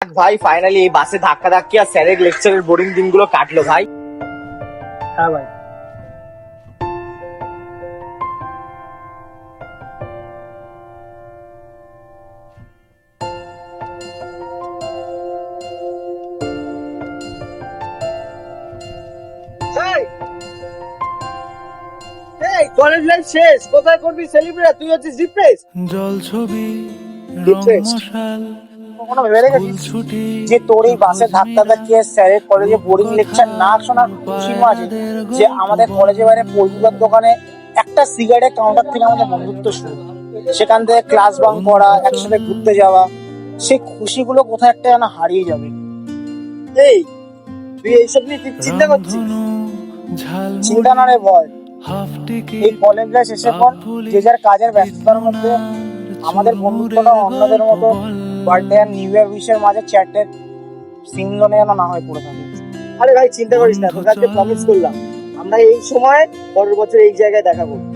যাক ভাই, ফাইনালি এই বাসে ধাক্কা ধাক্কি আর স্যারের লেকচারের বোরিং দিনগুলো কাটলো ভাই। হ্যাঁ ভাই। কলেজ লাইফ শেষ, কোথায় করবি সেলিব্রেট? তুই হচ্ছিস ডিপ্রেস। জল ছবি Depressed? মশাল কখনো ভেবে রেখেছিস ছুটি যে তোর এই বাসে ধাক্কা ধাক্কিয়ে স্যারের কলেজে বোরিং লেকচার না শোনার খুশির মাঝে যে আমাদের কলেজের বাইরে পল্টুদার দোকানে একটা সিগারেটের কাউন্টার থেকে আমাদের বন্ধুত্ব শুরু, সেখান থেকে ক্লাস বাঙ্ক করা, একসাথে ঘুরতে যাওয়া, সেই খুশিগুলো কোথায় একটা যেন হারিয়ে যাবে। এই তুই এইসব নিয়ে চিন্তা করছিস? চিন্তা না রে ভয়, এই কলেজ লাইফ শেষের পর যে যার কাজের ব্যস্ততার মধ্যে আমাদের বন্ধুত্বটা অন্যদের মতো বার্থডে আর নিউ ইয়ার উইশের মাঝে চ্যাটের সিঙ্গনে যেন না হয় পড়ে থাকে। আরে ভাই চিন্তা করিস না, তোর কাছে প্রমিস করলাম আমরা এই সময় পরের বছর এই জায়গায় দেখা করবো।